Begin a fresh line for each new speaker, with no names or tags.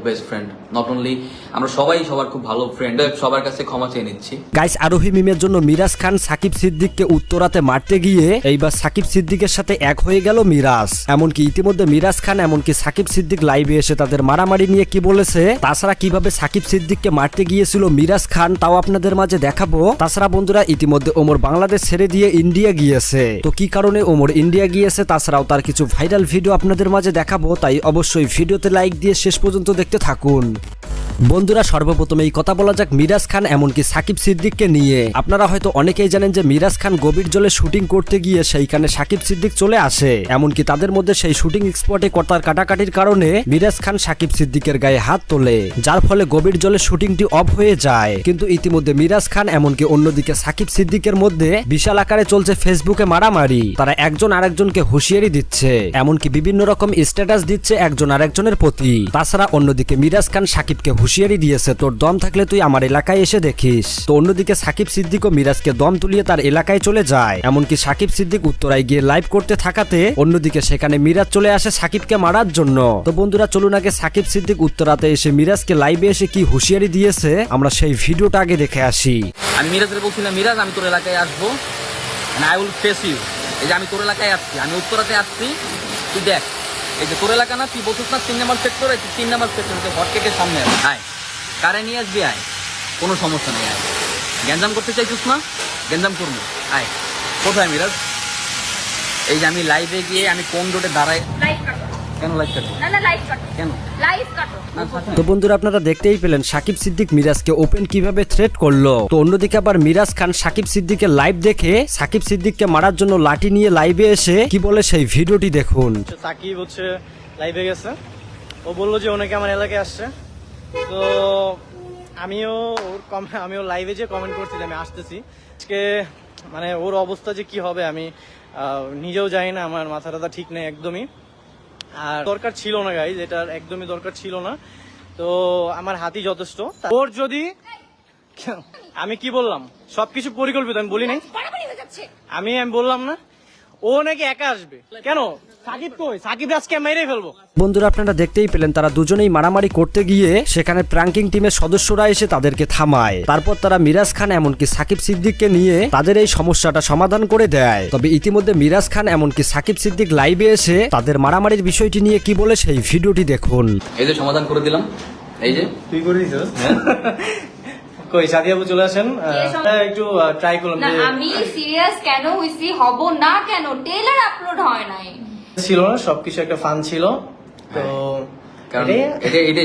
Best friend, not only আমরা সবাই সবার খুব ভালো ফ্রেন্ড, সবার কাছে ক্ষমা চেয়ে নিচ্ছি।
গাইস, আরোহী মিমের জন্য মিরাজ খান সাকিব সিদ্দিককে উত্তরাতে মারতে গিয়ে এইবার সাকিব সিদ্দিকের সাথে এক হয়ে গেল মিরাজ। এমনকি ইতিমধ্যে মিরাজ খান এমনকি সাকিব সিদ্দিক লাইভে এসে তাদের মারামারি নিয়ে কি বলেছে, তাছাড়া কিভাবে সাকিব সিদ্দিককে মারতে গিয়েছিল মিরাজ খান তাও আপনাদের মাঝে দেখাবো। তাছাড়া বন্ধুরা, ইতিমধ্যে ওমর বাংলাদেশ ছেড়ে দিয়ে ইন্ডিয়া গিয়েছে, তো কি কারণে ওমর ইন্ডিয়া গিয়েছে তাছাড়াও তার কিছু ভাইরাল ভিডিও আপনাদের মাঝে দেখাবো, তাই অবশ্যই ভিডিওতে লাইক দিয়ে শেষ পর্যন্ত দেখতে থাকুন। বন্ধুরা, সর্বপ্রথম এই কথা বলা যাক মিরাজ খান এমনকি সাকিব সিদ্দিককে নিয়ে। আপনারা হয়তো অনেকেই জানেন যে মিরাজ খান গভীর জলে শুটিং করতে গিয়ে সেইখানে সাকিব সিদ্দিক চলে আসে, এমনকি তাদের মধ্যে সেই শুটিং স্পটে কর্তার কাটাকাটির কারণে মিরাজ খান সাকিব সিদ্দিকের গায়ে হাত তোলে, যার ফলে গভীর জলে শুটিংটি অফ হয়ে যায়। কিন্তু ইতিমধ্যে মিরাজ খান এমনকি অন্যদিকে সাকিব সিদ্দিকের মধ্যে বিশাল আকারে চলছে ফেসবুকে মারামারি। তারা একজন আরেকজনকে হুঁশিয়ারি দিচ্ছে, এমনকি বিভিন্ন রকম স্ট্যাটাস দিচ্ছে একজন আরেকজনের প্রতি। তাছাড়া অন্যদিকে মিরাজ খান সাকিবকে হুঁশিয়ারি দিয়েছে, তোর দম থাকলে তুই আমার এলাকায় এসে দেখিস। তো অন্যদিকে সাকিব সিদ্দিক ও মিরাজকে দম তুলিয়ে তার এলাকায় চলে যায়, এমনকি সাকিব সিদ্দিক উত্তরায় গিয়ে লাইভ করতে থাকাতে অন্যদিকে সেখানে মিরাজ চলে আসে সাকিবকে মারার জন্য। তো বন্ধুরা, চলুন আগে সাকিব সিদ্দিক উত্তরাতে এসে মিরাজকে লাইভে এসে কি হুঁশিয়ারি দিয়েছে আমরা সেই ভিডিওটা আগে দেখে আসি।
আমি মিরাজের বলছিলাম, মিরাজ আমি তোর এলাকায় আসবো, আই উইল ফেস ইউ। এই যে আমি তোর এলাকায় আসছি, আমি উত্তরাতে আসছি, তুই দেখ এই যে তোর এলাকা না, তুই বলছিস না 3 নম্বর সেক্টর, 3 নম্বর সেক্টর হটকেটের সামনে আয়, কারে নিয়ে আসবি আয়, কোনো সমস্যা নেই, আয়। গ্যাঞ্জাম করতে চাইছিস না, গ্যাঞ্জাম করবো, আয়। কোথায় মিরাজ? এই যে আমি লাইভে গিয়ে আমি কোন রোডে দাঁড়াই, কেন লাইভ কাটো? না লাইভ কাটো, কেন লাইভ কাটো?
তো বন্ধুরা, আপনারা দেখতেই পেলেন সাকিব সিদ্দিক মিরাজকে ওপেন কিভাবে থ্রেট করলো। তো অন্যদিকে আবার মিরাজ খান সাকিব সিদ্দিকের লাইভ দেখে সাকিব সিদ্দিককে মারার জন্য লাঠি নিয়ে লাইভে এসে কি বলে সেই ভিডিওটি দেখুন।
সাকিব হচ্ছে লাইভে গেছে, ও বললো যে অনেকে আমার এলাকায় আসছে, তো আমিও লাইভে যে কমেন্ট করছি যে আমি আসতেছি। আজকে মানে ওর অবস্থা যে কি হবে আমি নিজেও জানি না, আমার মাথাটা ঠিক নেই একদমই। আর দরকার ছিল না গাইজ, এটার একদমই দরকার ছিল না। তো আমার হাতই যথেষ্ট। ওর যদি আমি কি বললাম সবকিছু পরিকল্পিত, আমি বলি নাই, আমি বললাম না ও নাকি একা আসবে। কেন সাকিব কই? সাকিব আজকে মেরে ফেলবো।
বন্ধুরা, আপনারা দেখতেই পেলেন তারা দুজনেই মারামারি করতে গিয়ে সেখানে প্র্যাঙ্কিং টিমের সদস্যরা এসে তাদেরকে থামায়। তারপর তারা মিরাজ খান এমনকি সাকিব সিদ্দিককে নিয়ে তাদের এই সমস্যাটা সমাধান করে দেয়। তবে ইতিমধ্যে মিরাজ খান এমনকি সাকিব সিদ্দিক লাইভে এসে তাদের মারামারির বিষয়টি নিয়ে কি বলে সেই ভিডিওটি দেখুন।
এই যে সমাধান করে দিলাম, এই যে
তুই করে দিছিস। কই সাদিয়া আপু চলে আসেন, একটু ট্রাই করলাম।
না আমি সিরিয়াস কেন হইছি হব না, কেন টেইলার আপলোড হয় নাই
ছিল না, সবকিছু একটা ফান ছিল। তো
কারণ এটা